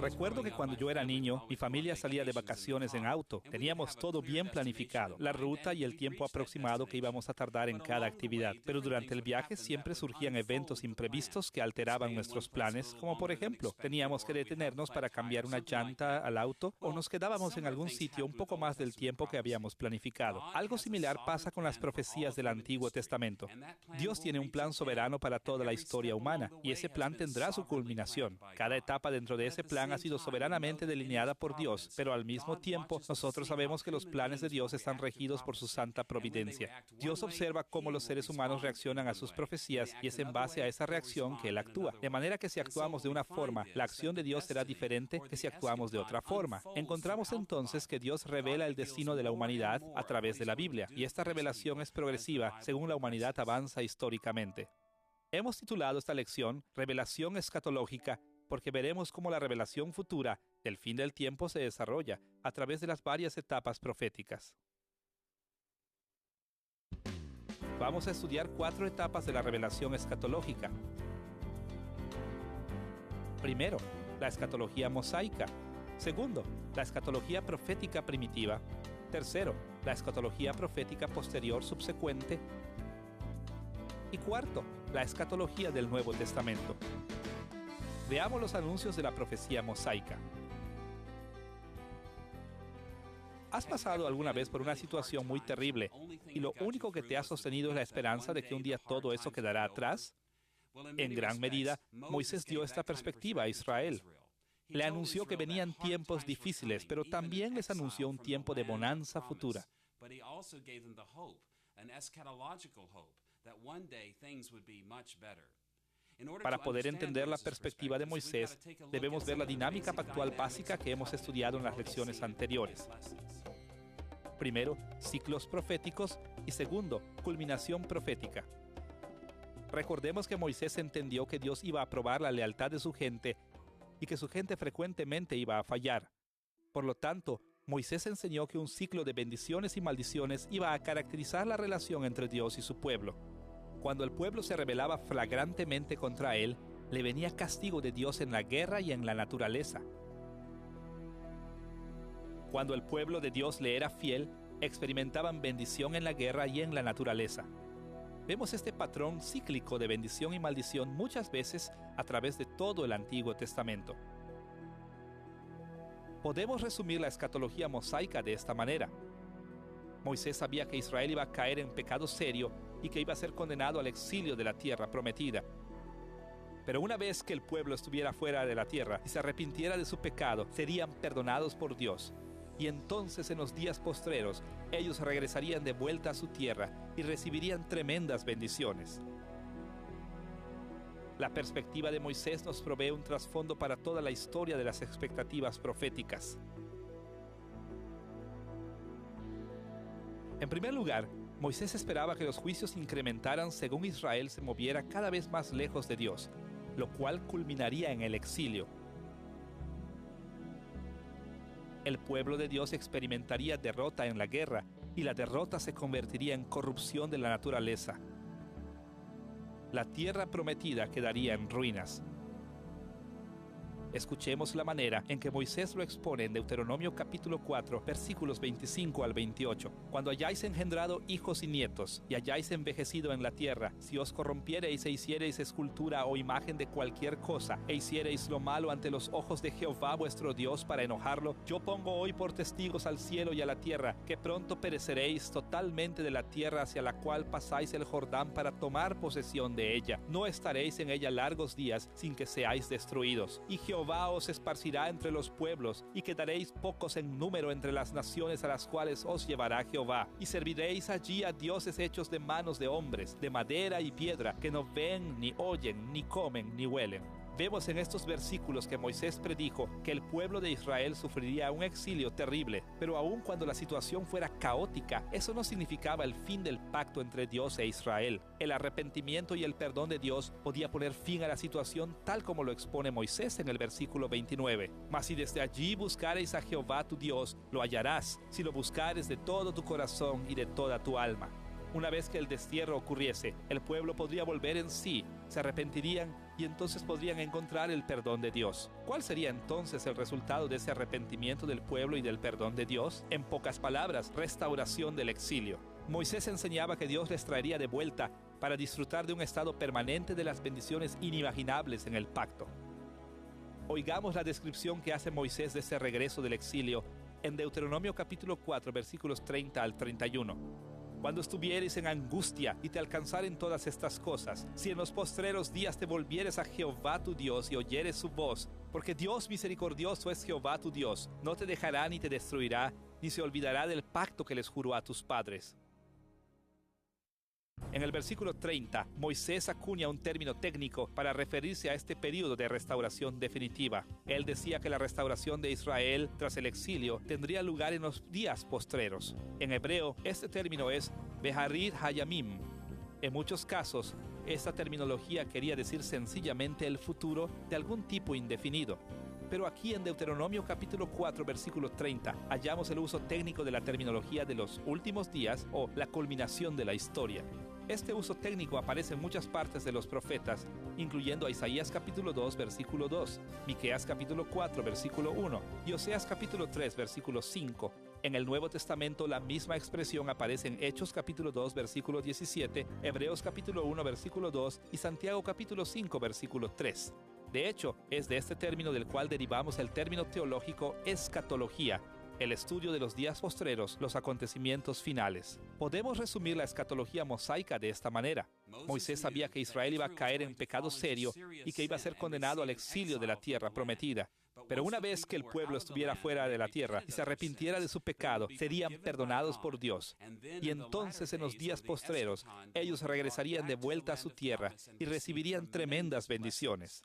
Recuerdo que cuando yo era niño, mi familia salía de vacaciones en auto. Teníamos todo bien planificado, la ruta y el tiempo aproximado que íbamos a tardar en cada actividad. Pero durante el viaje siempre surgían eventos imprevistos que alteraban nuestros planes, como por ejemplo, teníamos que detenernos para cambiar una llanta al auto o nos quedábamos en algún sitio un poco más del tiempo que habíamos planificado. Algo similar pasa con las profecías del Antiguo Testamento. Dios tiene un plan soberano para toda la historia humana y ese plan tendrá su culminación. Cada etapa dentro de ese plan ha sido soberanamente delineada por Dios, pero al mismo tiempo nosotros sabemos que los planes de Dios están regidos por su santa providencia. Dios observa cómo los seres humanos reaccionan a sus profecías y es en base a esa reacción que Él actúa. De manera que si actuamos de una forma, la acción de Dios será diferente que si actuamos de otra forma. Encontramos entonces que Dios revela el destino de la humanidad a través de la Biblia, y esta revelación es progresiva según la humanidad avanza históricamente. Hemos titulado esta lección Revelación escatológica porque veremos cómo la revelación futura del fin del tiempo se desarrolla a través de las varias etapas proféticas. Vamos a estudiar 4 etapas de la revelación escatológica. Primero, la escatología mosaica. Segundo, la escatología profética primitiva. Tercero, la escatología profética posterior subsecuente. Y cuarto, la escatología del Nuevo Testamento. Veamos los anuncios de la profecía mosaica. ¿Has pasado alguna vez por una situación muy terrible y lo único que te ha sostenido es la esperanza de que un día todo eso quedará atrás? En gran medida, Moisés dio esta perspectiva a Israel. Le anunció que venían tiempos difíciles, pero también les anunció un tiempo de bonanza futura. Para poder entender la perspectiva de Moisés, debemos ver la dinámica pactual básica que hemos estudiado en las lecciones anteriores. Primero, ciclos proféticos y segundo, culminación profética. Recordemos que Moisés entendió que Dios iba a probar la lealtad de su gente y que su gente frecuentemente iba a fallar. Por lo tanto, Moisés enseñó que un ciclo de bendiciones y maldiciones iba a caracterizar la relación entre Dios y su pueblo. Cuando el pueblo se rebelaba flagrantemente contra él, le venía castigo de Dios en la guerra y en la naturaleza. Cuando el pueblo de Dios le era fiel, experimentaban bendición en la guerra y en la naturaleza. Vemos este patrón cíclico de bendición y maldición muchas veces a través de todo el Antiguo Testamento. Podemos resumir la escatología mosaica de esta manera. Moisés sabía que Israel iba a caer en pecado serio y que iba a ser condenado al exilio de la tierra prometida. Pero una vez que el pueblo estuviera fuera de la tierra y se arrepintiera de su pecado, serían perdonados por Dios. Y entonces en los días postreros, ellos regresarían de vuelta a su tierra y recibirían tremendas bendiciones. La perspectiva de Moisés nos provee un trasfondo para toda la historia de las expectativas proféticas. En primer lugar, Moisés esperaba que los juicios incrementaran según Israel se moviera cada vez más lejos de Dios, lo cual culminaría en el exilio. El pueblo de Dios experimentaría derrota en la guerra y la derrota se convertiría en corrupción de la naturaleza. La tierra prometida quedaría en ruinas. Escuchemos la manera en que Moisés lo expone en Deuteronomio capítulo 4, versículos 25 al 28. Cuando hayáis engendrado hijos y nietos, y hayáis envejecido en la tierra, si os corrompiereis e hiciereis escultura o imagen de cualquier cosa, e hiciereis lo malo ante los ojos de Jehová vuestro Dios para enojarlo, yo pongo hoy por testigos al cielo y a la tierra, que pronto pereceréis totalmente de la tierra hacia la cual pasáis el Jordán para tomar posesión de ella. No estaréis en ella largos días sin que seáis destruidos. Y Jehová os esparcirá entre los pueblos, y quedaréis pocos en número entre las naciones a las cuales os llevará Jehová. Y serviréis allí a dioses hechos de manos de hombres, de madera y piedra, que no ven, ni oyen, ni comen, ni huelen. Vemos en estos versículos que Moisés predijo que el pueblo de Israel sufriría un exilio terrible, pero aun cuando la situación fuera caótica, eso no significaba el fin del pacto entre Dios e Israel. El arrepentimiento y el perdón de Dios podía poner fin a la situación tal como lo expone Moisés en el versículo 29. Mas si desde allí buscareis a Jehová tu Dios, lo hallarás, si lo buscares de todo tu corazón y de toda tu alma. Una vez que el destierro ocurriese, el pueblo podría volver en sí, se arrepentirían y entonces podrían encontrar el perdón de Dios. ¿Cuál sería entonces el resultado de ese arrepentimiento del pueblo y del perdón de Dios? En pocas palabras, restauración del exilio. Moisés enseñaba que Dios les traería de vuelta para disfrutar de un estado permanente de las bendiciones inimaginables en el pacto. Oigamos la descripción que hace Moisés de ese regreso del exilio en Deuteronomio capítulo 4, versículos 30 al 31. Cuando estuvieres en angustia y te alcanzaren todas estas cosas, si en los postreros días te volvieres a Jehová tu Dios y oyeres su voz, porque Dios misericordioso es Jehová tu Dios, no te dejará ni te destruirá, ni se olvidará del pacto que les juró a tus padres. En el versículo 30, Moisés acuña un término técnico para referirse a este periodo de restauración definitiva. Él decía que la restauración de Israel tras el exilio tendría lugar en los días postreros. En hebreo, este término es Beharit Hayamim. En muchos casos, esta terminología quería decir sencillamente el futuro de algún tipo indefinido. Pero aquí en Deuteronomio capítulo 4, versículo 30, hallamos el uso técnico de la terminología de los últimos días o la culminación de la historia. Este uso técnico aparece en muchas partes de los profetas, incluyendo a Isaías capítulo 2, versículo 2, Miqueas capítulo 4, versículo 1 y Oseas capítulo 3, versículo 5. En el Nuevo Testamento la misma expresión aparece en Hechos capítulo 2, versículo 17, Hebreos capítulo 1, versículo 2 y Santiago capítulo 5, versículo 3. De hecho, es de este término del cual derivamos el término teológico escatología, el estudio de los días postreros, los acontecimientos finales. Podemos resumir la escatología mosaica de esta manera. Moisés sabía que Israel iba a caer en pecado serio y que iba a ser condenado al exilio de la tierra prometida. Pero una vez que el pueblo estuviera fuera de la tierra y se arrepintiera de su pecado, serían perdonados por Dios. Y entonces en los días postreros, ellos regresarían de vuelta a su tierra y recibirían tremendas bendiciones.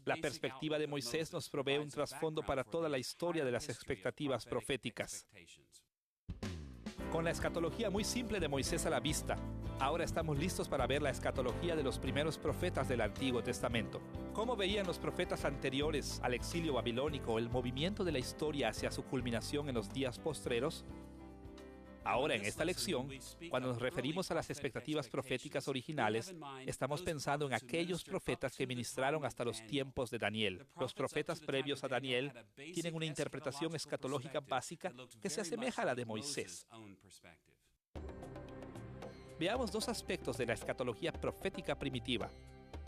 La perspectiva de Moisés nos provee un trasfondo para toda la historia de las expectativas proféticas. Con la escatología muy simple de Moisés a la vista, ahora estamos listos para ver la escatología de los primeros profetas del Antiguo Testamento. ¿Cómo veían los profetas anteriores al exilio babilónico el movimiento de la historia hacia su culminación en los días postreros? Ahora, en esta lección, cuando nos referimos a las expectativas proféticas originales, estamos pensando en aquellos profetas que ministraron hasta los tiempos de Daniel. Los profetas previos a Daniel tienen una interpretación escatológica básica que se asemeja a la de Moisés. Veamos dos aspectos de la escatología profética primitiva.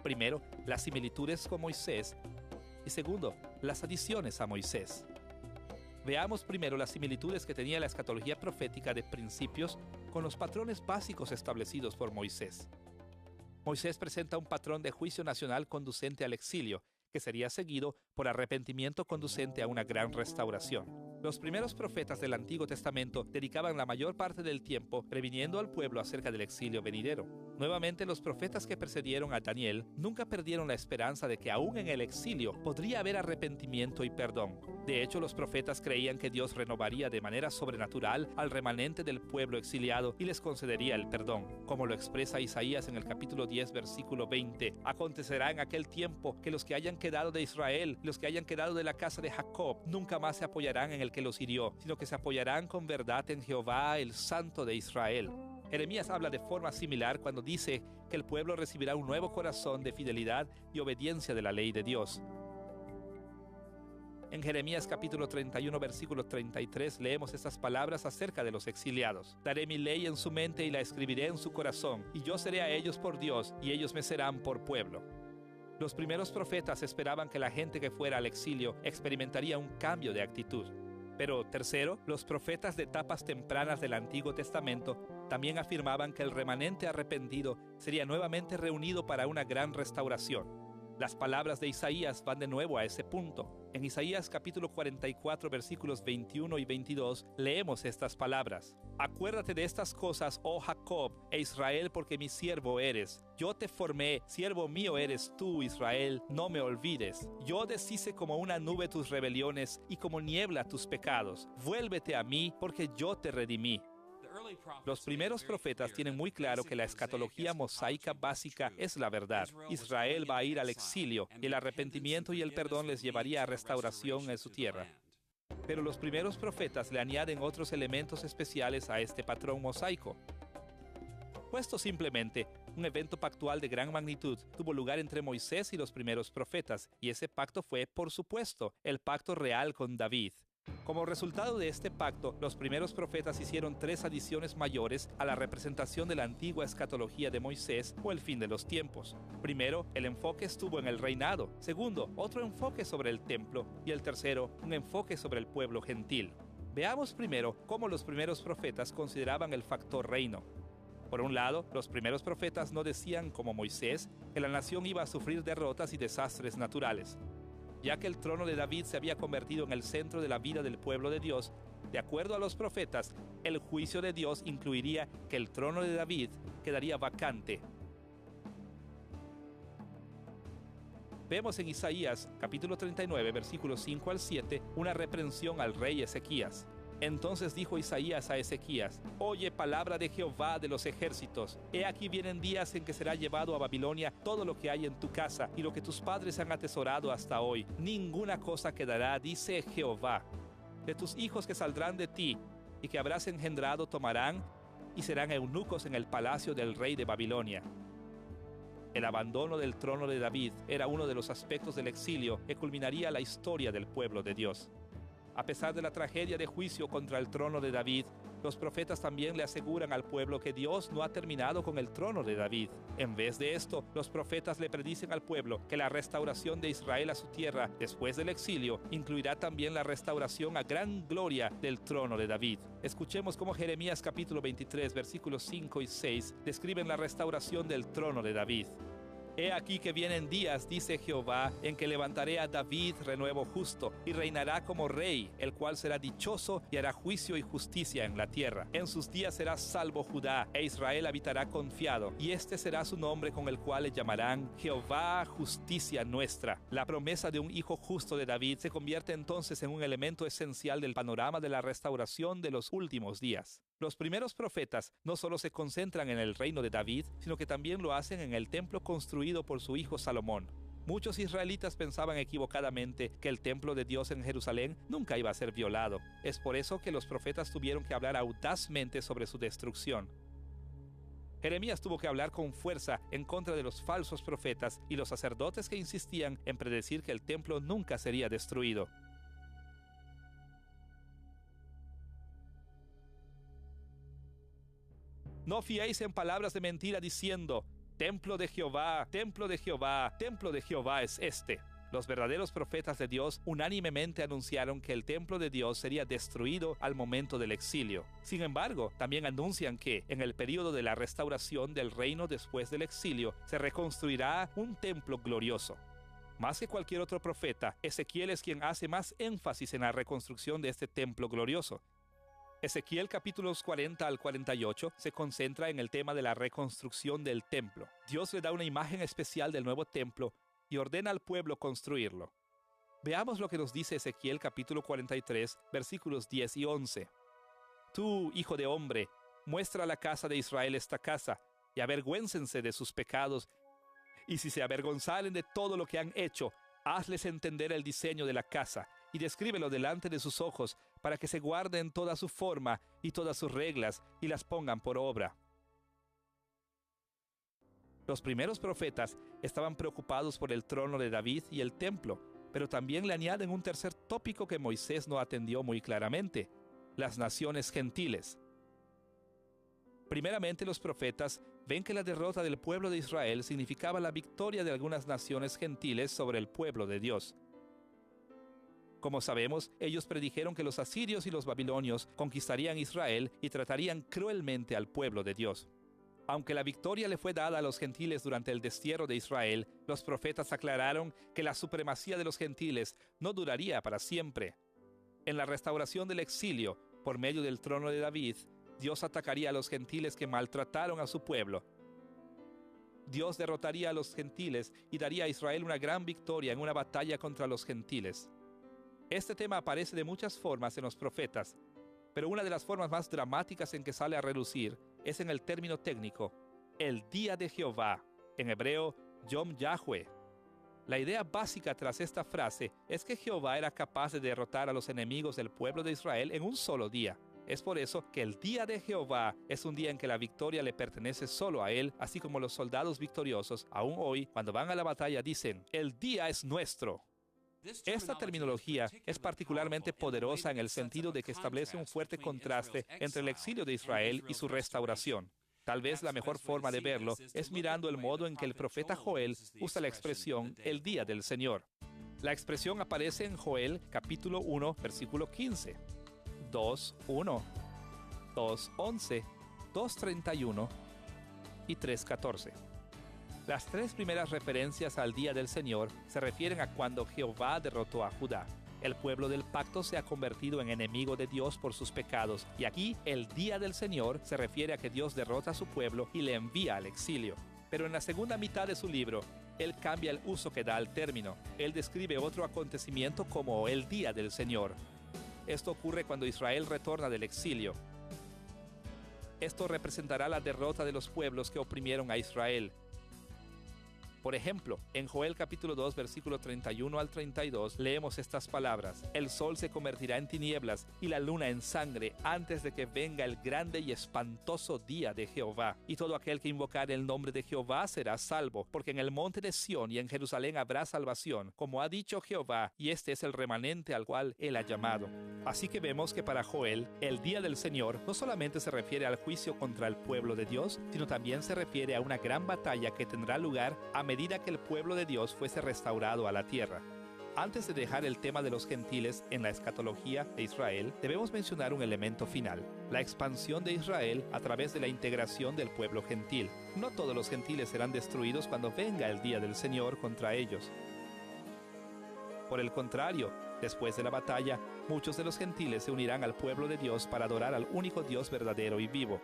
Primero, las similitudes con Moisés y segundo, las adiciones a Moisés. Veamos primero las similitudes que tenía la escatología profética de principios con los patrones básicos establecidos por Moisés. Moisés presenta un patrón de juicio nacional conducente al exilio, que sería seguido por arrepentimiento conducente a una gran restauración. Los primeros profetas del Antiguo Testamento dedicaban la mayor parte del tiempo previniendo al pueblo acerca del exilio venidero. Nuevamente, los profetas que precedieron a Daniel nunca perdieron la esperanza de que aún en el exilio podría haber arrepentimiento y perdón. De hecho, los profetas creían que Dios renovaría de manera sobrenatural al remanente del pueblo exiliado y les concedería el perdón. Como lo expresa Isaías en el capítulo 10, versículo 20, acontecerá en aquel tiempo que los que hayan quedado de Israel, los que hayan quedado de la casa de Jacob, nunca más se apoyarán en el que los hirió, sino que se apoyarán con verdad en Jehová, el Santo de Israel. Jeremías habla de forma similar cuando dice que el pueblo recibirá un nuevo corazón de fidelidad y obediencia de la ley de Dios. En Jeremías capítulo 31, versículo 33, leemos estas palabras acerca de los exiliados. Daré mi ley en su mente y la escribiré en su corazón, y yo seré a ellos por Dios, y ellos me serán por pueblo. Los primeros profetas esperaban que la gente que fuera al exilio experimentaría un cambio de actitud. Pero tercero, los profetas de etapas tempranas del Antiguo Testamento también afirmaban que el remanente arrepentido sería nuevamente reunido para una gran restauración. Las palabras de Isaías van de nuevo a ese punto. En Isaías capítulo 44, versículos 21 y 22, leemos estas palabras. Acuérdate de estas cosas, oh Jacob e Israel, porque mi siervo eres. Yo te formé, siervo mío eres tú, Israel, no me olvides. Yo deshice como una nube tus rebeliones y como niebla tus pecados. Vuélvete a mí, porque yo te redimí. Los primeros profetas tienen muy claro que la escatología mosaica básica es la verdad. Israel va a ir al exilio y el arrepentimiento y el perdón les llevaría a restauración en su tierra. Pero los primeros profetas le añaden otros elementos especiales a este patrón mosaico. Puesto simplemente, un evento pactual de gran magnitud tuvo lugar entre Moisés y los primeros profetas, y ese pacto fue, por supuesto, el pacto real con David. Como resultado de este pacto, los primeros profetas hicieron 3 adiciones mayores a la representación de la antigua escatología de Moisés o el fin de los tiempos. Primero, el enfoque estuvo en el reinado. Segundo, otro enfoque sobre el templo. Y el tercero, un enfoque sobre el pueblo gentil. Veamos primero cómo los primeros profetas consideraban el factor reino. Por un lado, los primeros profetas no decían, como Moisés, que la nación iba a sufrir derrotas y desastres naturales. Ya que el trono de David se había convertido en el centro de la vida del pueblo de Dios, de acuerdo a los profetas, el juicio de Dios incluiría que el trono de David quedaría vacante. Vemos en Isaías, capítulo 39, versículos 5 al 7, una reprensión al rey Ezequías. Entonces dijo Isaías a Ezequías: «Oye palabra de Jehová de los ejércitos. He aquí vienen días en que será llevado a Babilonia todo lo que hay en tu casa y lo que tus padres han atesorado hasta hoy. Ninguna cosa quedará, dice Jehová. De tus hijos que saldrán de ti y que habrás engendrado tomarán y serán eunucos en el palacio del rey de Babilonia». El abandono del trono de David era uno de los aspectos del exilio que culminaría la historia del pueblo de Dios. A pesar de la tragedia de juicio contra el trono de David, los profetas también le aseguran al pueblo que Dios no ha terminado con el trono de David. En vez de esto, los profetas le predicen al pueblo que la restauración de Israel a su tierra después del exilio incluirá también la restauración a gran gloria del trono de David. Escuchemos cómo Jeremías capítulo 23, versículos 5 y 6 describen la restauración del trono de David. He aquí que vienen días, dice Jehová, en que levantaré a David renuevo justo, y reinará como rey, el cual será dichoso y hará juicio y justicia en la tierra. En sus días será salvo Judá, e Israel habitará confiado, y este será su nombre con el cual le llamarán Jehová, justicia nuestra. La promesa de un hijo justo de David se convierte entonces en un elemento esencial del panorama de la restauración de los últimos días. Los primeros profetas no solo se concentran en el reino de David, sino que también lo hacen en el templo construido por su hijo Salomón. Muchos israelitas pensaban equivocadamente que el templo de Dios en Jerusalén nunca iba a ser violado. Es por eso que los profetas tuvieron que hablar audazmente sobre su destrucción. Jeremías tuvo que hablar con fuerza en contra de los falsos profetas y los sacerdotes que insistían en predecir que el templo nunca sería destruido. No fiéis en palabras de mentira diciendo: templo de Jehová, templo de Jehová, templo de Jehová es este. Los verdaderos profetas de Dios unánimemente anunciaron que el templo de Dios sería destruido al momento del exilio. Sin embargo, también anuncian que en el período de la restauración del reino después del exilio se reconstruirá un templo glorioso. Más que cualquier otro profeta, Ezequiel es quien hace más énfasis en la reconstrucción de este templo glorioso. Ezequiel capítulos 40 al 48 se concentra en el tema de la reconstrucción del templo. Dios le da una imagen especial del nuevo templo y ordena al pueblo construirlo. Veamos lo que nos dice Ezequiel capítulo 43, versículos 10 y 11. Tú, hijo de hombre, muestra a la casa de Israel esta casa, y avergüéncense de sus pecados, y si se avergonzaren de todo lo que han hecho, hazles entender el diseño de la casa, y descríbelo delante de sus ojos, para que se guarden toda su forma y todas sus reglas, y las pongan por obra. Los primeros profetas estaban preocupados por el trono de David y el templo, pero también le añaden un tercer tópico que Moisés no atendió muy claramente: las naciones gentiles. Primeramente, los profetas ven que la derrota del pueblo de Israel significaba la victoria de algunas naciones gentiles sobre el pueblo de Dios. Como sabemos, ellos predijeron que los asirios y los babilonios conquistarían Israel y tratarían cruelmente al pueblo de Dios. Aunque la victoria le fue dada a los gentiles durante el destierro de Israel, los profetas aclararon que la supremacía de los gentiles no duraría para siempre. En la restauración del exilio, por medio del trono de David, Dios atacaría a los gentiles que maltrataron a su pueblo. Dios derrotaría a los gentiles y daría a Israel una gran victoria en una batalla contra los gentiles. Este tema aparece de muchas formas en los profetas, pero una de las formas más dramáticas en que sale a relucir es en el término técnico, el día de Jehová, en hebreo, Yom Yahweh. La idea básica tras esta frase es que Jehová era capaz de derrotar a los enemigos del pueblo de Israel en un solo día. Es por eso que el día de Jehová es un día en que la victoria le pertenece solo a Él, así como los soldados victoriosos, aún hoy, cuando van a la batalla, dicen, el día es nuestro. Esta terminología es particularmente poderosa en el sentido de que establece un fuerte contraste entre el exilio de Israel y su restauración. Tal vez la mejor forma de verlo es mirando el modo en que el profeta Joel usa la expresión el día del Señor. La expresión aparece en Joel capítulo 1, versículo 15, 2:1, 2:11, 2:31 y 3:14. Las tres primeras referencias al día del Señor se refieren a cuando Jehová derrotó a Judá. El pueblo del pacto se ha convertido en enemigo de Dios por sus pecados, y aquí el día del Señor se refiere a que Dios derrota a su pueblo y le envía al exilio. Pero en la segunda mitad de su libro, él cambia el uso que da al término. Él describe otro acontecimiento como el día del Señor. Esto ocurre cuando Israel retorna del exilio. Esto representará la derrota de los pueblos que oprimieron a Israel. Por ejemplo, en Joel capítulo 2, versículo 31 al 32, leemos estas palabras. El sol se convertirá en tinieblas y la luna en sangre antes de que venga el grande y espantoso día de Jehová. Y todo aquel que invocare el nombre de Jehová será salvo, porque en el monte de Sión y en Jerusalén habrá salvación, como ha dicho Jehová, y este es el remanente al cual él ha llamado. Así que vemos que para Joel, el día del Señor no solamente se refiere al juicio contra el pueblo de Dios, sino también se refiere a una gran batalla que tendrá lugar a medida que el pueblo de Dios fuese restaurado a la tierra. Antes de dejar el tema de los gentiles en la escatología de Israel, debemos mencionar un elemento final, la expansión de Israel a través de la integración del pueblo gentil. No todos los gentiles serán destruidos cuando venga el día del Señor contra ellos. Por el contrario, después de la batalla, muchos de los gentiles se unirán al pueblo de Dios para adorar al único Dios verdadero y vivo.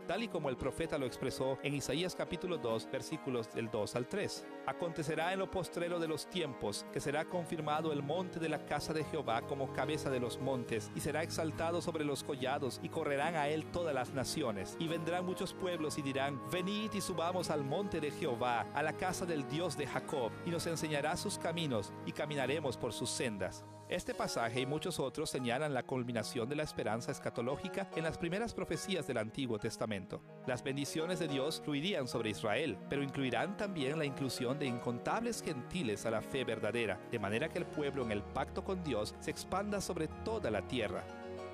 Tal y como el profeta lo expresó en Isaías capítulo 2, versículos del 2 al 3. Acontecerá en lo postrero de los tiempos, que será confirmado el monte de la casa de Jehová como cabeza de los montes, y será exaltado sobre los collados, y correrán a él todas las naciones. Y vendrán muchos pueblos y dirán, venid y subamos al monte de Jehová, a la casa del Dios de Jacob, y nos enseñará sus caminos, y caminaremos por sus sendas. Este pasaje y muchos otros señalan la culminación de la esperanza escatológica en las primeras profecías del Antiguo Testamento. Las bendiciones de Dios fluirían sobre Israel, pero incluirán también la inclusión de incontables gentiles a la fe verdadera, de manera que el pueblo en el pacto con Dios se expanda sobre toda la tierra.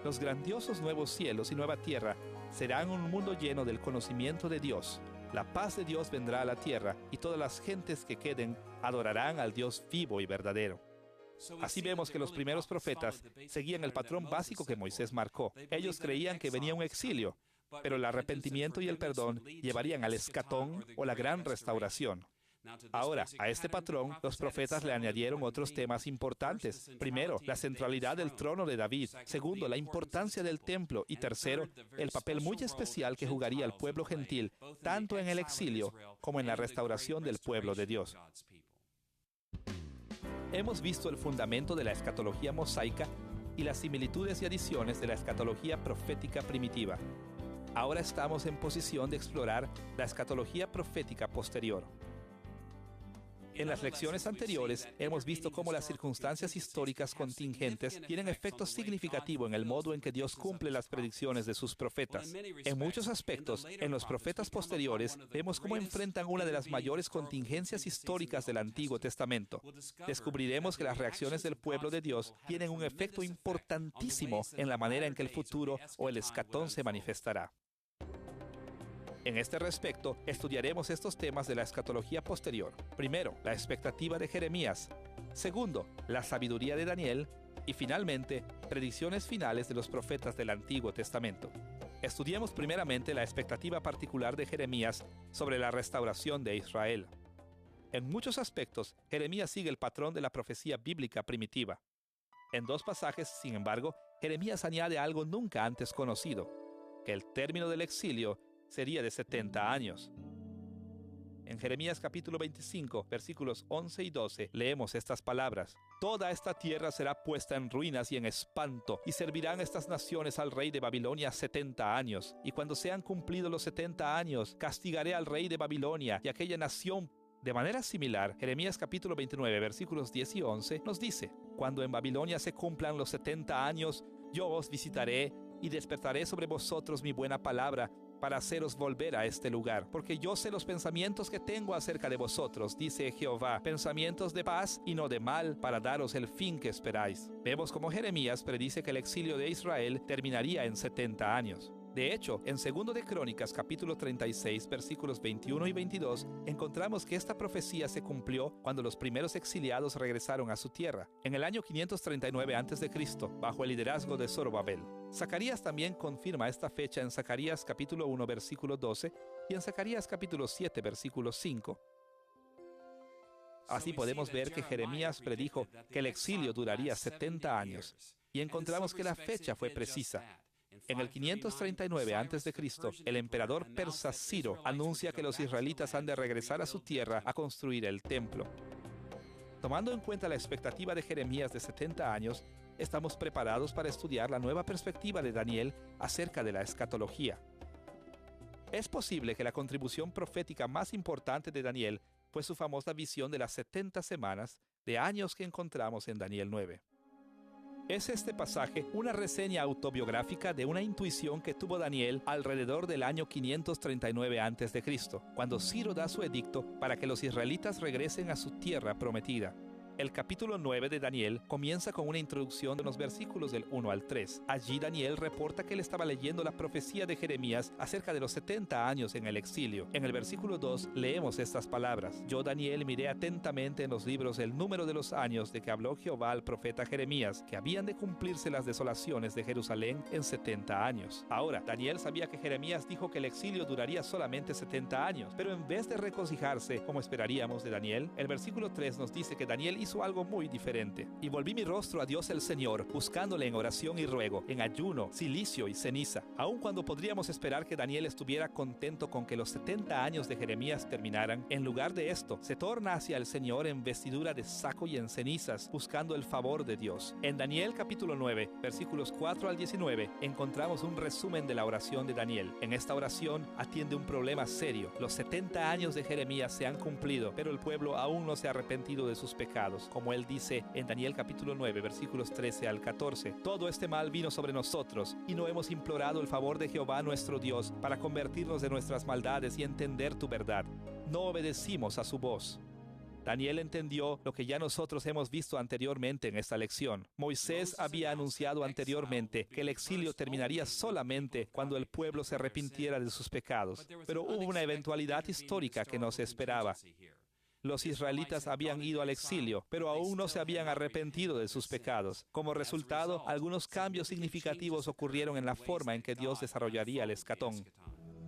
Los grandiosos nuevos cielos y nueva tierra serán un mundo lleno del conocimiento de Dios. La paz de Dios vendrá a la tierra y todas las gentes que queden adorarán al Dios vivo y verdadero. Así vemos que los primeros profetas seguían el patrón básico que Moisés marcó. Ellos creían que venía un exilio, pero el arrepentimiento y el perdón llevarían al escatón o la gran restauración. Ahora, a este patrón, los profetas le añadieron otros temas importantes. Primero, la centralidad del trono de David. Segundo, la importancia del templo. Y tercero, el papel muy especial que jugaría el pueblo gentil, tanto en el exilio como en la restauración del pueblo de Dios. Hemos visto el fundamento de la escatología mosaica y las similitudes y adiciones de la escatología profética primitiva. Ahora estamos en posición de explorar la escatología profética posterior. En las lecciones anteriores hemos visto cómo las circunstancias históricas contingentes tienen efecto significativo en el modo en que Dios cumple las predicciones de sus profetas. En muchos aspectos, en los profetas posteriores, vemos cómo enfrentan una de las mayores contingencias históricas del Antiguo Testamento. Descubriremos que las reacciones del pueblo de Dios tienen un efecto importantísimo en la manera en que el futuro o el escatón se manifestará. En este respecto, estudiaremos estos temas de la escatología posterior. Primero, la expectativa de Jeremías. Segundo, la sabiduría de Daniel. Y finalmente, predicciones finales de los profetas del Antiguo Testamento. Estudiemos primeramente la expectativa particular de Jeremías sobre la restauración de Israel. En muchos aspectos, Jeremías sigue el patrón de la profecía bíblica primitiva. En dos pasajes, sin embargo, Jeremías añade algo nunca antes conocido, que el término del exilio sería de 70 años. En Jeremías capítulo 25, versículos 11 y 12, leemos estas palabras. Toda esta tierra será puesta en ruinas y en espanto, y servirán estas naciones al rey de Babilonia 70 años. Y cuando sean cumplidos los 70 años, castigaré al rey de Babilonia y aquella nación. De manera similar, Jeremías capítulo 29, versículos 10 y 11, nos dice, cuando en Babilonia se cumplan los 70 años, Yo os visitaré y despertaré sobre vosotros mi buena palabra para haceros volver a este lugar. Porque yo sé los pensamientos que tengo acerca de vosotros, dice Jehová, pensamientos de paz y no de mal, para daros el fin que esperáis. Vemos como Jeremías predice que el exilio de Israel terminaría en 70 años. De hecho, en 2 de Crónicas, capítulo 36, versículos 21 y 22, encontramos que esta profecía se cumplió cuando los primeros exiliados regresaron a su tierra, en el año 539 a.C., bajo el liderazgo de Zorobabel. Zacarías también confirma esta fecha en Zacarías capítulo 1, versículo 12, y en Zacarías capítulo 7, versículo 5. Así podemos ver que Jeremías predijo que el exilio duraría 70 años, y encontramos que la fecha fue precisa. En el 539 a.C., el emperador persa Ciro anuncia que los israelitas han de regresar a su tierra a construir el templo. Tomando en cuenta la expectativa de Jeremías de 70 años, estamos preparados para estudiar la nueva perspectiva de Daniel acerca de la escatología. Es posible que la contribución profética más importante de Daniel fue su famosa visión de las 70 semanas de años que encontramos en Daniel 9. Es este pasaje una reseña autobiográfica de una intuición que tuvo Daniel alrededor del año 539 a.C., cuando Ciro da su edicto para que los israelitas regresen a su tierra prometida. El capítulo 9 de Daniel comienza con una introducción de los versículos del 1 al 3. Allí Daniel reporta que él estaba leyendo la profecía de Jeremías acerca de los 70 años en el exilio. En el versículo 2 leemos estas palabras: Yo, Daniel, miré atentamente en los libros el número de los años de que habló Jehová al profeta Jeremías, que habían de cumplirse las desolaciones de Jerusalén en 70 años. Ahora, Daniel sabía que Jeremías dijo que el exilio duraría solamente 70 años, pero en vez de regocijarse, como esperaríamos de Daniel, el versículo 3 nos dice que Daniel hizo algo muy diferente. Y volví mi rostro a Dios el Señor, buscándole en oración y ruego, en ayuno, cilicio y ceniza. Aun cuando podríamos esperar que Daniel estuviera contento con que los 70 años de Jeremías terminaran, en lugar de esto, se torna hacia el Señor en vestidura de saco y en cenizas, buscando el favor de Dios. En Daniel capítulo 9, versículos 4 al 19, encontramos un resumen de la oración de Daniel. En esta oración atiende un problema serio. Los 70 años de Jeremías se han cumplido, pero el pueblo aún no se ha arrepentido de sus pecados. Como él dice en Daniel capítulo 9, versículos 13 al 14. Todo este mal vino sobre nosotros, y no hemos implorado el favor de Jehová nuestro Dios para convertirnos de nuestras maldades y entender tu verdad. No obedecimos a su voz. Daniel entendió lo que ya nosotros hemos visto anteriormente en esta lección. Moisés había anunciado anteriormente que el exilio terminaría solamente cuando el pueblo se arrepintiera de sus pecados. Pero hubo una eventualidad histórica que nos esperaba. Los israelitas habían ido al exilio, pero aún no se habían arrepentido de sus pecados. Como resultado, algunos cambios significativos ocurrieron en la forma en que Dios desarrollaría el escatón.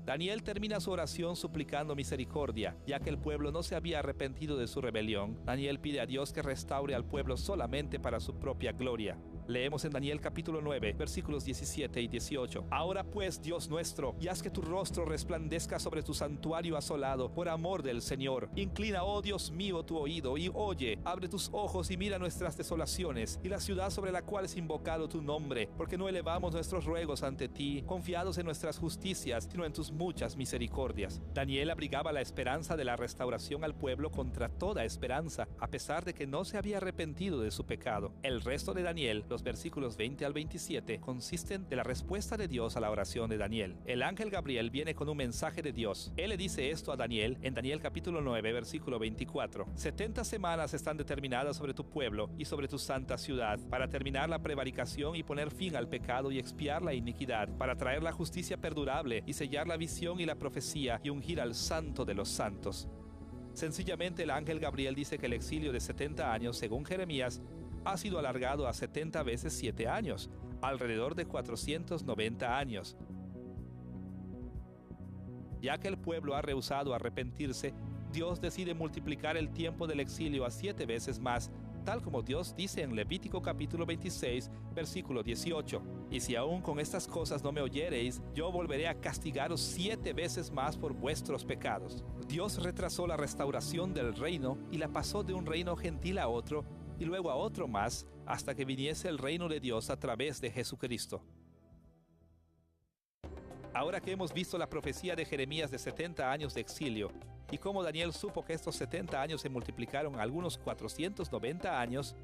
Daniel termina su oración suplicando misericordia, ya que el pueblo no se había arrepentido de su rebelión. Daniel pide a Dios que restaure al pueblo solamente para su propia gloria. Leemos en Daniel capítulo 9, versículos 17 y 18. Ahora pues, Dios nuestro, y haz que tu rostro resplandezca sobre tu santuario asolado, por amor del Señor. Inclina, oh Dios mío, tu oído, y oye, abre tus ojos y mira nuestras desolaciones, y la ciudad sobre la cual es invocado tu nombre, porque no elevamos nuestros ruegos ante ti, confiados en nuestras justicias, sino en tus muchas misericordias. Daniel abrigaba la esperanza de la restauración al pueblo contra toda esperanza, a pesar de que no se había arrepentido de su pecado. El resto de Daniel, los versículos 20 al 27, consisten de la respuesta de Dios a la oración de Daniel. El ángel Gabriel viene con un mensaje de Dios. Él le dice esto a Daniel en Daniel capítulo 9, versículo 24. 70 semanas están determinadas sobre tu pueblo y sobre tu santa ciudad, para terminar la prevaricación y poner fin al pecado y expiar la iniquidad, para traer la justicia perdurable y sellar la visión y la profecía y ungir al santo de los santos. Sencillamente el ángel Gabriel dice que el exilio de 70 años, según Jeremías, ha sido alargado a 70 veces 7 años, alrededor de 490 años. Ya que el pueblo ha rehusado arrepentirse, Dios decide multiplicar el tiempo del exilio a 7 veces más, tal como Dios dice en Levítico capítulo 26, versículo 18. Y si aún con estas cosas no me oyereis, yo volveré a castigaros 7 veces más por vuestros pecados. Dios retrasó la restauración del reino y la pasó de un reino gentil a otro, y luego a otro más, hasta que viniese el reino de Dios a través de Jesucristo. Ahora que hemos visto la profecía de Jeremías de 70 años de exilio, y cómo Daniel supo que estos 70 años se multiplicaron a algunos 490 años,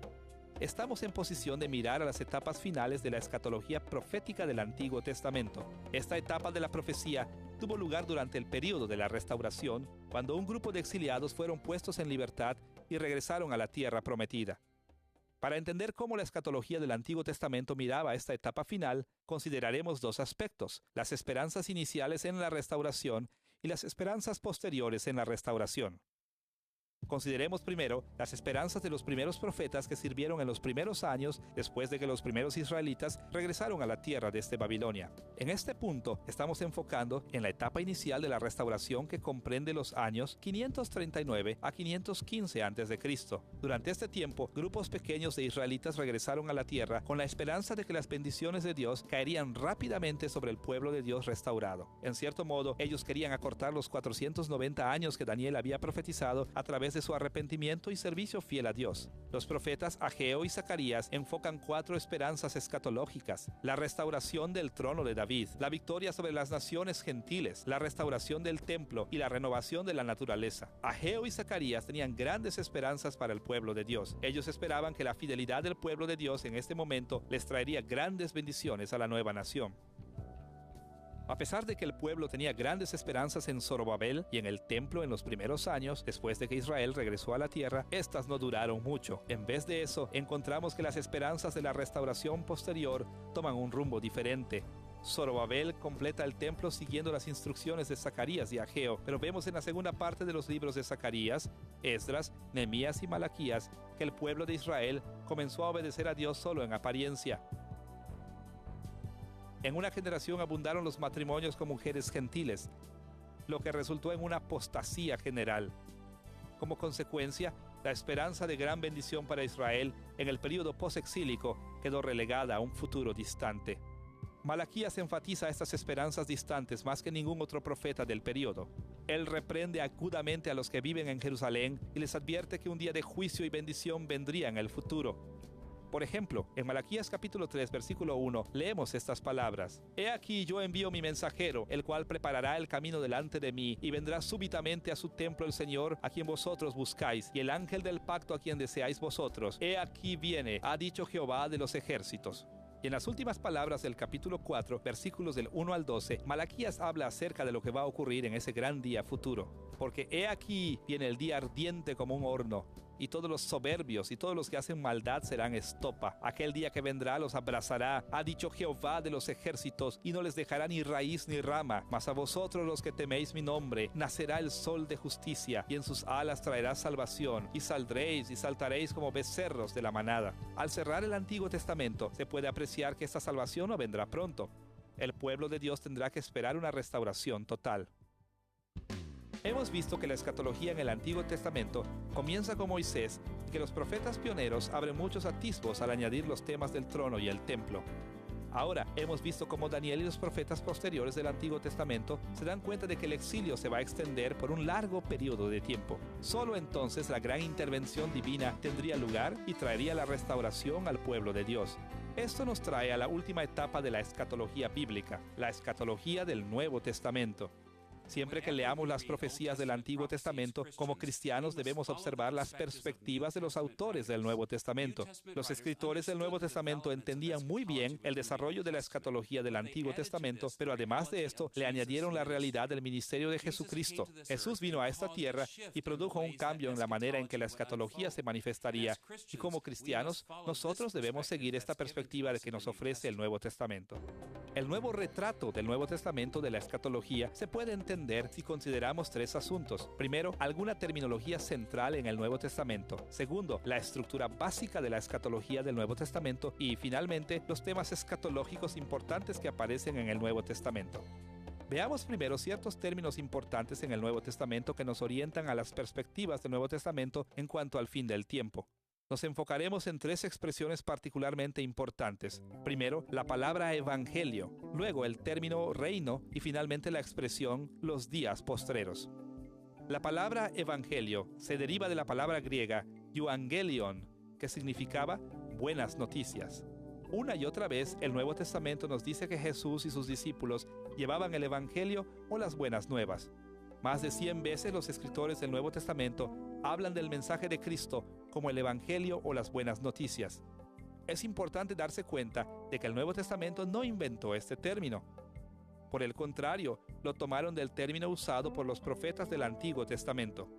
Estamos en posición de mirar a las etapas finales de la escatología profética del Antiguo Testamento. Esta etapa de la profecía tuvo lugar durante el período de la restauración, cuando un grupo de exiliados fueron puestos en libertad y regresaron a la tierra prometida. Para entender cómo la escatología del Antiguo Testamento miraba esta etapa final, consideraremos dos aspectos: las esperanzas iniciales en la restauración y las esperanzas posteriores en la restauración. Consideremos primero las esperanzas de los primeros profetas que sirvieron en los primeros años después de que los primeros israelitas regresaron a la tierra desde Babilonia. En este punto estamos enfocando en la etapa inicial de la restauración, que comprende los años 539 a 515 a.C. Durante este tiempo, grupos pequeños de israelitas regresaron a la tierra con la esperanza de que las bendiciones de Dios caerían rápidamente sobre el pueblo de Dios restaurado. En cierto modo, ellos querían acortar los 490 años que Daniel había profetizado a través de su arrepentimiento y servicio fiel a Dios. Los profetas Ageo y Zacarías enfocan 4 esperanzas escatológicas: la restauración del trono de David, la victoria sobre las naciones gentiles, la restauración del templo y la renovación de la naturaleza. Ageo y Zacarías tenían grandes esperanzas para el pueblo de Dios. Ellos esperaban que la fidelidad del pueblo de Dios en este momento les traería grandes bendiciones a la nueva nación. A pesar de que el pueblo tenía grandes esperanzas en Zorobabel y en el templo en los primeros años, después de que Israel regresó a la tierra, estas no duraron mucho. En vez de eso, encontramos que las esperanzas de la restauración posterior toman un rumbo diferente. Zorobabel completa el templo siguiendo las instrucciones de Zacarías y Ageo, pero vemos en la segunda parte de los libros de Zacarías, Esdras, Nehemías y Malaquías que el pueblo de Israel comenzó a obedecer a Dios solo en apariencia. En una generación abundaron los matrimonios con mujeres gentiles, lo que resultó en una apostasía general. Como consecuencia, la esperanza de gran bendición para Israel en el período posexílico quedó relegada a un futuro distante. Malaquías enfatiza estas esperanzas distantes más que ningún otro profeta del período. Él reprende agudamente a los que viven en Jerusalén y les advierte que un día de juicio y bendición vendría en el futuro. Por ejemplo, en Malaquías capítulo 3, versículo 1, leemos estas palabras: «He aquí yo envío mi mensajero, el cual preparará el camino delante de mí, y vendrá súbitamente a su templo el Señor, a quien vosotros buscáis, y el ángel del pacto a quien deseáis vosotros. He aquí viene, ha dicho Jehová de los ejércitos». Y en las últimas palabras del capítulo 4, versículos del 1 al 12, Malaquías habla acerca de lo que va a ocurrir en ese gran día futuro. «Porque he aquí viene el día ardiente como un horno, y todos los soberbios y todos los que hacen maldad serán estopa. Aquel día que vendrá los abrazará, ha dicho Jehová de los ejércitos, y no les dejará ni raíz ni rama. Mas a vosotros los que teméis mi nombre, nacerá el sol de justicia, y en sus alas traerá salvación, y saldréis y saltaréis como becerros de la manada». Al cerrar el Antiguo Testamento, se puede apreciar que esta salvación no vendrá pronto. El pueblo de Dios tendrá que esperar una restauración total. Hemos visto que la escatología en el Antiguo Testamento comienza con Moisés y que los profetas pioneros abren muchos atisbos al añadir los temas del trono y el templo. Ahora hemos visto cómo Daniel y los profetas posteriores del Antiguo Testamento se dan cuenta de que el exilio se va a extender por un largo periodo de tiempo. Solo entonces la gran intervención divina tendría lugar y traería la restauración al pueblo de Dios. Esto nos trae a la última etapa de la escatología bíblica, la escatología del Nuevo Testamento. Siempre que leamos las profecías del Antiguo Testamento, como cristianos debemos observar las perspectivas de los autores del Nuevo Testamento. Los escritores del Nuevo Testamento entendían muy bien el desarrollo de la escatología del Antiguo Testamento, pero además de esto, le añadieron la realidad del ministerio de Jesucristo. Jesús vino a esta tierra y produjo un cambio en la manera en que la escatología se manifestaría. Y como cristianos, nosotros debemos seguir esta perspectiva de que nos ofrece el Nuevo Testamento. El nuevo retrato del Nuevo Testamento de la escatología se puede entender si consideramos 3 asuntos. Primero, alguna terminología central en el Nuevo Testamento. Segundo, la estructura básica de la escatología del Nuevo Testamento. Y finalmente, los temas escatológicos importantes que aparecen en el Nuevo Testamento. Veamos primero ciertos términos importantes en el Nuevo Testamento que nos orientan a las perspectivas del Nuevo Testamento en cuanto al fin del tiempo. Nos enfocaremos en 3 expresiones particularmente importantes. Primero, la palabra evangelio, luego el término reino y finalmente la expresión los días postreros. La palabra evangelio se deriva de la palabra griega euangelion, que significaba buenas noticias. Una y otra vez el Nuevo Testamento nos dice que Jesús y sus discípulos llevaban el evangelio o las buenas nuevas. Más de 100 veces los escritores del Nuevo Testamento hablan del mensaje de Cristo como el Evangelio o las buenas noticias. Es importante darse cuenta de que el Nuevo Testamento no inventó este término. Por el contrario, lo tomaron del término usado por los profetas del Antiguo Testamento.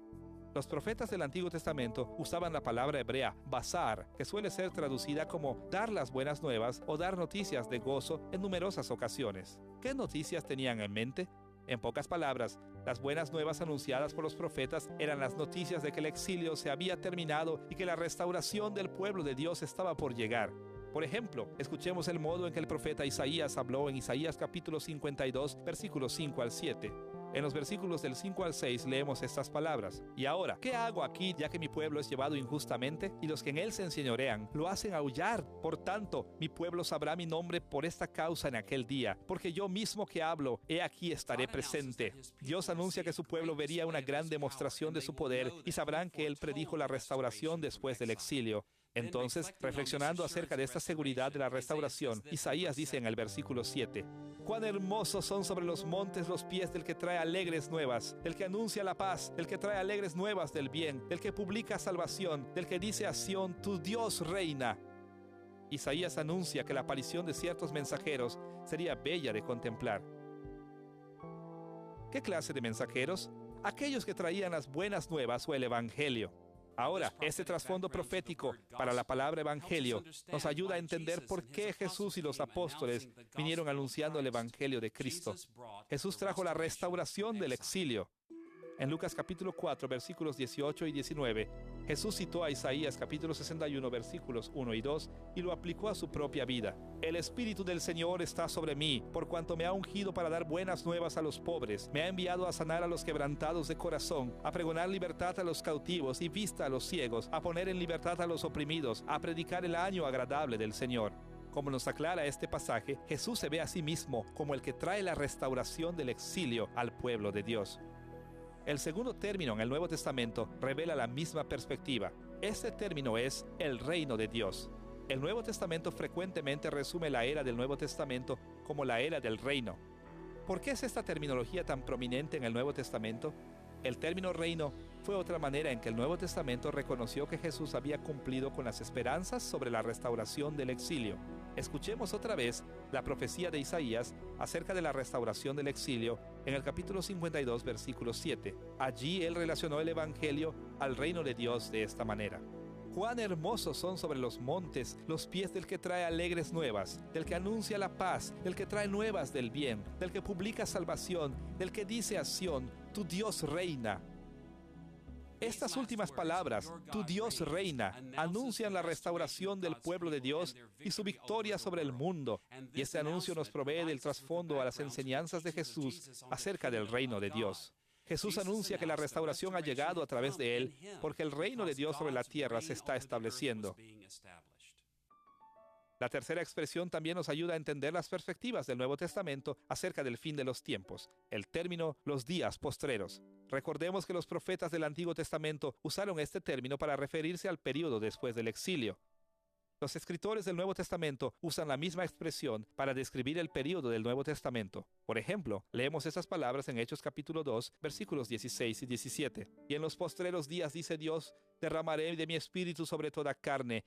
Los profetas del Antiguo Testamento usaban la palabra hebrea, basar, que suele ser traducida como dar las buenas nuevas o dar noticias de gozo en numerosas ocasiones. ¿Qué noticias tenían en mente? En pocas palabras, las buenas nuevas anunciadas por los profetas eran las noticias de que el exilio se había terminado y que la restauración del pueblo de Dios estaba por llegar. Por ejemplo, escuchemos el modo en que el profeta Isaías habló en Isaías capítulo 52, versículos 5 al 7. En los versículos del 5 al 6 leemos estas palabras. Y ahora, ¿qué hago aquí, ya que mi pueblo es llevado injustamente y los que en él se enseñorean lo hacen aullar? Por tanto, mi pueblo sabrá mi nombre por esta causa en aquel día, porque yo mismo que hablo, he aquí estaré presente. Dios anuncia que su pueblo vería una gran demostración de su poder y sabrán que él predijo la restauración después del exilio. Entonces, reflexionando acerca de esta seguridad de la restauración, Isaías dice en el versículo 7, «Cuán hermosos son sobre los montes los pies del que trae alegres nuevas, del que anuncia la paz, del que trae alegres nuevas del bien, del que publica salvación, del que dice a Sión, tu Dios reina». Isaías anuncia que la aparición de ciertos mensajeros sería bella de contemplar. ¿Qué clase de mensajeros? Aquellos que traían las buenas nuevas o el Evangelio. Ahora, este trasfondo profético para la palabra evangelio nos ayuda a entender por qué Jesús y los apóstoles vinieron anunciando el evangelio de Cristo. Jesús trajo la restauración del exilio. En Lucas capítulo 4, versículos 18 y 19, Jesús citó a Isaías capítulo 61, versículos 1 y 2 y lo aplicó a su propia vida. «El Espíritu del Señor está sobre mí, por cuanto me ha ungido para dar buenas nuevas a los pobres. Me ha enviado a sanar a los quebrantados de corazón, a pregonar libertad a los cautivos y vista a los ciegos, a poner en libertad a los oprimidos, a predicar el año agradable del Señor». Como nos aclara este pasaje, Jesús se ve a sí mismo como el que trae la restauración del exilio al pueblo de Dios. El segundo término en el Nuevo Testamento revela la misma perspectiva. Este término es el reino de Dios. El Nuevo Testamento frecuentemente resume la era del Nuevo Testamento como la era del reino. ¿Por qué es esta terminología tan prominente en el Nuevo Testamento? El término reino fue otra manera en que el Nuevo Testamento reconoció que Jesús había cumplido con las esperanzas sobre la restauración del exilio. Escuchemos otra vez la profecía de Isaías acerca de la restauración del exilio en el capítulo 52, versículo 7. Allí él relacionó el evangelio al reino de Dios de esta manera. «Cuán hermosos son sobre los montes los pies del que trae alegres nuevas, del que anuncia la paz, del que trae nuevas del bien, del que publica salvación, del que dice a Sión, tu Dios reina». Estas últimas palabras, tu Dios reina, anuncian la restauración del pueblo de Dios y su victoria sobre el mundo. Y este anuncio nos provee del trasfondo a las enseñanzas de Jesús acerca del reino de Dios. Jesús anuncia que la restauración ha llegado a través de él porque el reino de Dios sobre la tierra se está estableciendo. La tercera expresión también nos ayuda a entender las perspectivas del Nuevo Testamento acerca del fin de los tiempos, el término los días postreros. Recordemos que los profetas del Antiguo Testamento usaron este término para referirse al período después del exilio. Los escritores del Nuevo Testamento usan la misma expresión para describir el período del Nuevo Testamento. Por ejemplo, leemos esas palabras en Hechos capítulo 2, versículos 16 y 17. «Y en los postreros días, dice Dios, derramaré de mi espíritu sobre toda carne».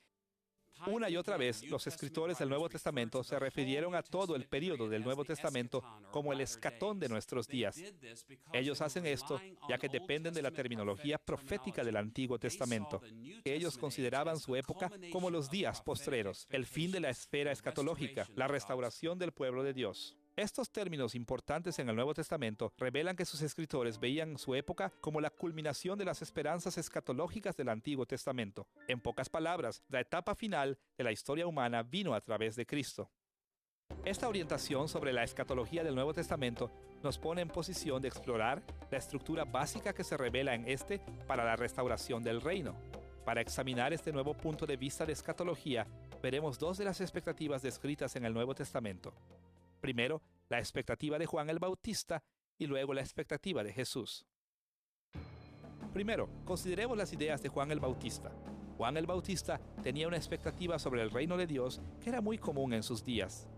Una y otra vez, los escritores del Nuevo Testamento se refirieron a todo el período del Nuevo Testamento como el escatón de nuestros días. Ellos hacen esto ya que dependen de la terminología profética del Antiguo Testamento. Ellos consideraban su época como los días postreros, el fin de la esfera escatológica, la restauración del pueblo de Dios. Estos términos importantes en el Nuevo Testamento revelan que sus escritores veían su época como la culminación de las esperanzas escatológicas del Antiguo Testamento. En pocas palabras, la etapa final de la historia humana vino a través de Cristo. Esta orientación sobre la escatología del Nuevo Testamento nos pone en posición de explorar la estructura básica que se revela en este para la restauración del reino. Para examinar este nuevo punto de vista de escatología, veremos dos de las expectativas descritas en el Nuevo Testamento. Primero, la expectativa de Juan el Bautista y luego la expectativa de Jesús. Primero, consideremos las ideas de Juan el Bautista. Juan el Bautista tenía una expectativa sobre el reino de Dios que era muy común en sus días.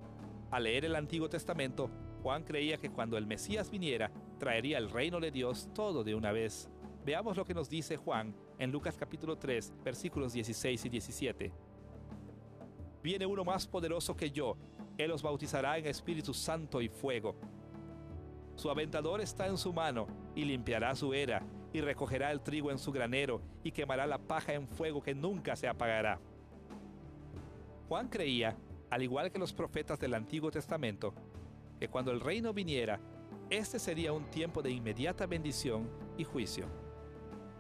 Al leer el Antiguo Testamento, Juan creía que cuando el Mesías viniera, traería el reino de Dios todo de una vez. Veamos lo que nos dice Juan en Lucas capítulo 3, versículos 16 y 17. Viene uno más poderoso que yo. Él os bautizará en Espíritu Santo y fuego. Su aventador está en su mano y limpiará su era y recogerá el trigo en su granero y quemará la paja en fuego que nunca se apagará. Juan creía, al igual que los profetas del Antiguo Testamento, que cuando el reino viniera, este sería un tiempo de inmediata bendición y juicio.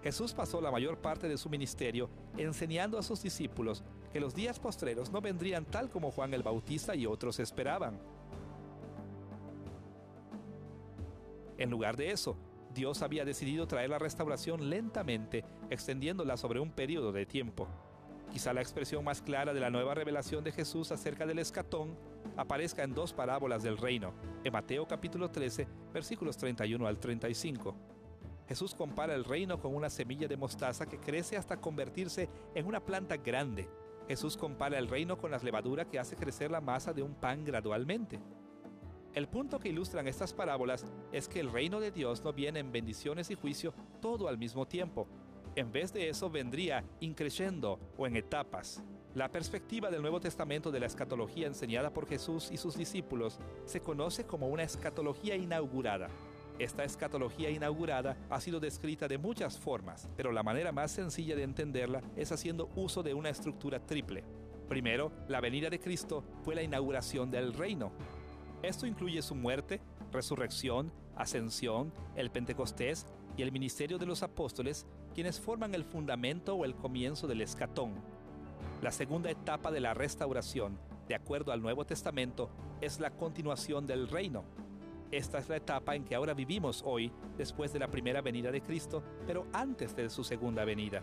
Jesús pasó la mayor parte de su ministerio enseñando a sus discípulos que los días postreros no vendrían tal como Juan el Bautista y otros esperaban. En lugar de eso, Dios había decidido traer la restauración lentamente, extendiéndola sobre un periodo de tiempo. Quizá la expresión más clara de la nueva revelación de Jesús acerca del escatón aparezca en dos parábolas del reino, en Mateo capítulo 13, versículos 31 al 35. Jesús compara el reino con una semilla de mostaza que crece hasta convertirse en una planta grande. Jesús compara el reino con la levadura que hace crecer la masa de un pan gradualmente. El punto que ilustran estas parábolas es que el reino de Dios no viene en bendiciones y juicio todo al mismo tiempo. En vez de eso vendría increciendo o en etapas. La perspectiva del Nuevo Testamento de la escatología enseñada por Jesús y sus discípulos se conoce como una escatología inaugurada. Esta escatología inaugurada ha sido descrita de muchas formas, pero la manera más sencilla de entenderla es haciendo uso de una estructura triple. Primero, la venida de Cristo fue la inauguración del reino. Esto incluye su muerte, resurrección, ascensión, el Pentecostés y el ministerio de los apóstoles, quienes forman el fundamento o el comienzo del escatón. La segunda etapa de la restauración, de acuerdo al Nuevo Testamento, es la continuación del reino. Esta es la etapa en que ahora vivimos hoy, después de la primera venida de Cristo, pero antes de su segunda venida.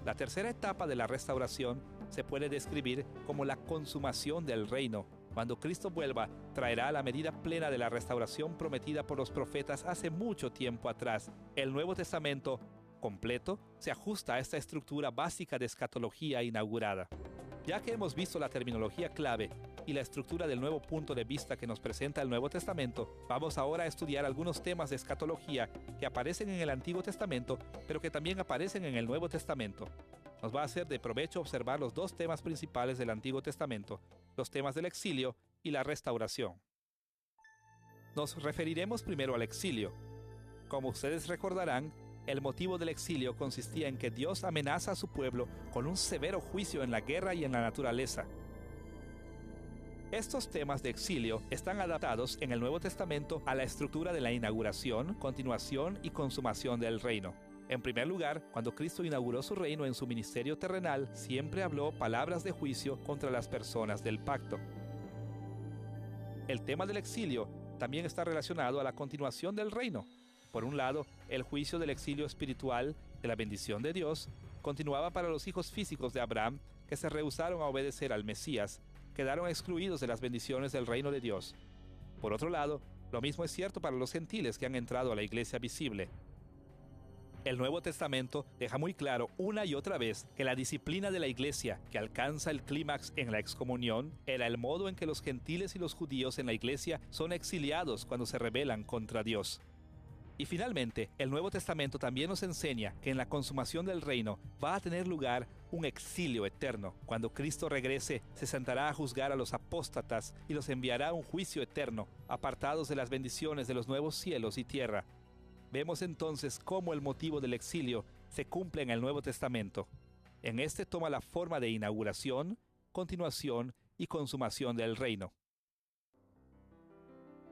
La tercera etapa de la restauración se puede describir como la consumación del reino. Cuando Cristo vuelva, traerá la medida plena de la restauración prometida por los profetas hace mucho tiempo atrás. El Nuevo Testamento completo se ajusta a esta estructura básica de escatología inaugurada. Ya que hemos visto la terminología clave y la estructura del nuevo punto de vista que nos presenta el Nuevo Testamento, vamos ahora a estudiar algunos temas de escatología que aparecen en el Antiguo Testamento, pero que también aparecen en el Nuevo Testamento. Nos va a ser de provecho observar los dos temas principales del Antiguo Testamento, los temas del exilio y la restauración. Nos referiremos primero al exilio. Como ustedes recordarán, el motivo del exilio consistía en que Dios amenaza a su pueblo con un severo juicio en la guerra y en la naturaleza. Estos temas de exilio están adaptados en el Nuevo Testamento a la estructura de la inauguración, continuación y consumación del reino. En primer lugar, cuando Cristo inauguró su reino en su ministerio terrenal, siempre habló palabras de juicio contra las personas del pacto. El tema del exilio también está relacionado a la continuación del reino. Por un lado, el juicio del exilio espiritual, de la bendición de Dios, continuaba para los hijos físicos de Abraham que se rehusaron a obedecer al Mesías, quedaron excluidos de las bendiciones del reino de Dios. Por otro lado, lo mismo es cierto para los gentiles que han entrado a la iglesia visible. El Nuevo Testamento deja muy claro una y otra vez que la disciplina de la iglesia, que alcanza el clímax en la excomunión, era el modo en que los gentiles y los judíos en la iglesia son exiliados cuando se rebelan contra Dios. Y finalmente, el Nuevo Testamento también nos enseña que en la consumación del reino va a tener lugar un exilio eterno. Cuando Cristo regrese, se sentará a juzgar a los apóstatas y los enviará a un juicio eterno, apartados de las bendiciones de los nuevos cielos y tierra. Vemos entonces cómo el motivo del exilio se cumple en el Nuevo Testamento. En este toma la forma de inauguración, continuación y consumación del reino.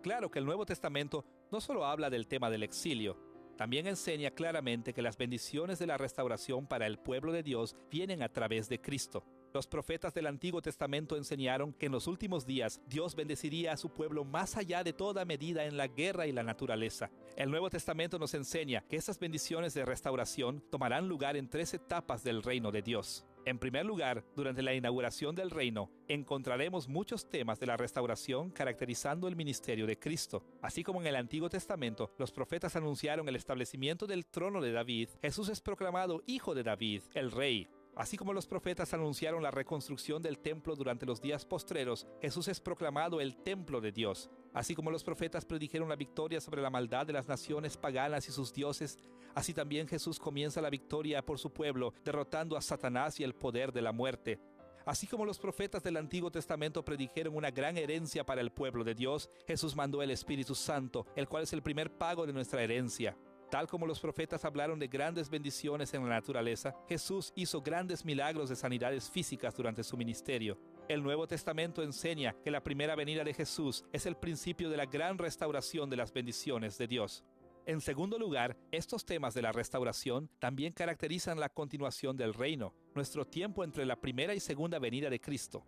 Claro que el Nuevo Testamento no solo habla del tema del exilio, también enseña claramente que las bendiciones de la restauración para el pueblo de Dios vienen a través de Cristo. Los profetas del Antiguo Testamento enseñaron que en los últimos días Dios bendeciría a su pueblo más allá de toda medida en la guerra y la naturaleza. El Nuevo Testamento nos enseña que esas bendiciones de restauración tomarán lugar en 3 etapas del reino de Dios. En primer lugar, durante la inauguración del reino, encontraremos muchos temas de la restauración caracterizando el ministerio de Cristo. Así como en el Antiguo Testamento, los profetas anunciaron el establecimiento del trono de David, Jesús es proclamado Hijo de David, el Rey. Así como los profetas anunciaron la reconstrucción del templo durante los días postreros, Jesús es proclamado el templo de Dios. Así como los profetas predijeron la victoria sobre la maldad de las naciones paganas y sus dioses, así también Jesús comienza la victoria por su pueblo, derrotando a Satanás y el poder de la muerte. Así como los profetas del Antiguo Testamento predijeron una gran herencia para el pueblo de Dios, Jesús mandó el Espíritu Santo, el cual es el primer pago de nuestra herencia. Tal como los profetas hablaron de grandes bendiciones en la naturaleza, Jesús hizo grandes milagros de sanidades físicas durante su ministerio. El Nuevo Testamento enseña que la primera venida de Jesús es el principio de la gran restauración de las bendiciones de Dios. En segundo lugar, estos temas de la restauración también caracterizan la continuación del reino, nuestro tiempo entre la primera y segunda venida de Cristo.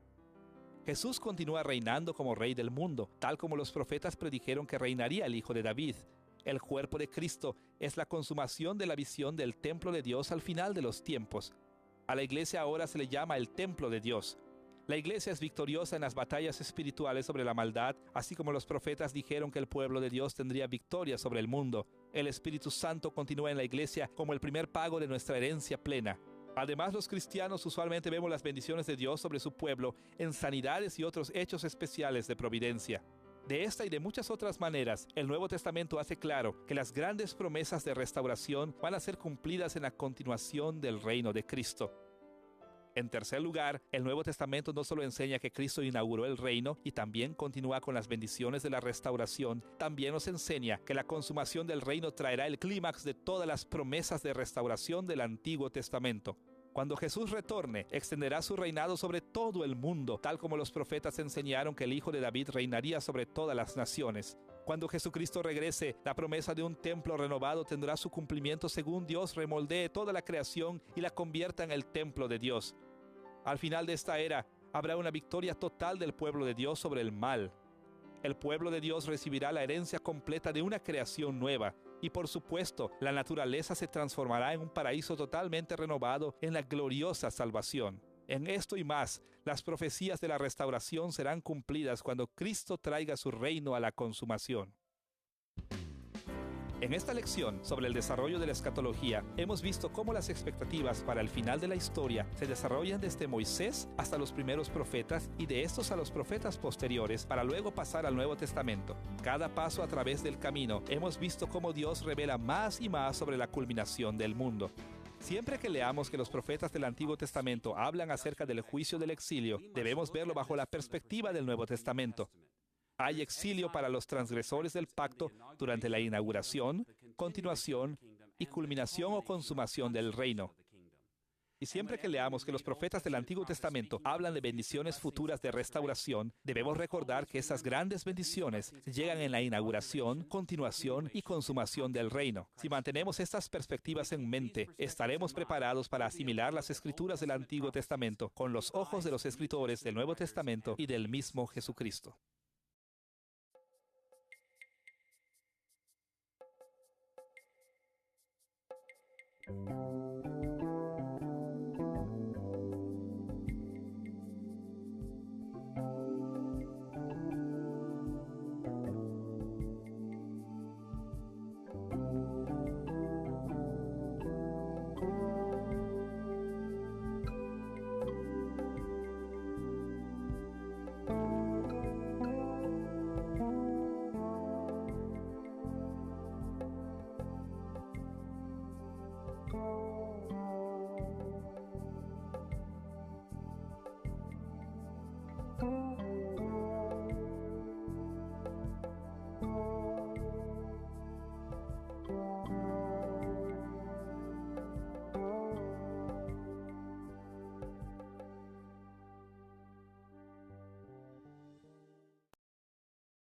Jesús continúa reinando como Rey del mundo, tal como los profetas predijeron que reinaría el Hijo de David. El cuerpo de Cristo es la consumación de la visión del templo de Dios al final de los tiempos. A la iglesia ahora se le llama el templo de Dios. La iglesia es victoriosa en las batallas espirituales sobre la maldad, así como los profetas dijeron que el pueblo de Dios tendría victoria sobre el mundo. El Espíritu Santo continúa en la iglesia como el primer pago de nuestra herencia plena. Además, los cristianos usualmente vemos las bendiciones de Dios sobre su pueblo en sanidades y otros hechos especiales de providencia. De esta y de muchas otras maneras, el Nuevo Testamento hace claro que las grandes promesas de restauración van a ser cumplidas en la continuación del reino de Cristo. En tercer lugar, el Nuevo Testamento no solo enseña que Cristo inauguró el reino y también continúa con las bendiciones de la restauración, también nos enseña que la consumación del reino traerá el clímax de todas las promesas de restauración del Antiguo Testamento. Cuando Jesús retorne, extenderá su reinado sobre todo el mundo, tal como los profetas enseñaron que el Hijo de David reinaría sobre todas las naciones. Cuando Jesucristo regrese, la promesa de un templo renovado tendrá su cumplimiento según Dios remoldee toda la creación y la convierta en el templo de Dios. Al final de esta era, habrá una victoria total del pueblo de Dios sobre el mal. El pueblo de Dios recibirá la herencia completa de una creación nueva. Y por supuesto, la naturaleza se transformará en un paraíso totalmente renovado en la gloriosa salvación. En esto y más, las profecías de la restauración serán cumplidas cuando Cristo traiga su reino a la consumación. En esta lección sobre el desarrollo de la escatología, hemos visto cómo las expectativas para el final de la historia se desarrollan desde Moisés hasta los primeros profetas y de estos a los profetas posteriores para luego pasar al Nuevo Testamento. Cada paso a través del camino hemos visto cómo Dios revela más y más sobre la culminación del mundo. Siempre que leamos que los profetas del Antiguo Testamento hablan acerca del juicio del exilio, debemos verlo bajo la perspectiva del Nuevo Testamento. Hay exilio para los transgresores del pacto durante la inauguración, continuación y culminación o consumación del reino. Y siempre que leamos que los profetas del Antiguo Testamento hablan de bendiciones futuras de restauración, debemos recordar que esas grandes bendiciones llegan en la inauguración, continuación y consumación del reino. Si mantenemos estas perspectivas en mente, estaremos preparados para asimilar las escrituras del Antiguo Testamento con los ojos de los escritores del Nuevo Testamento y del mismo Jesucristo.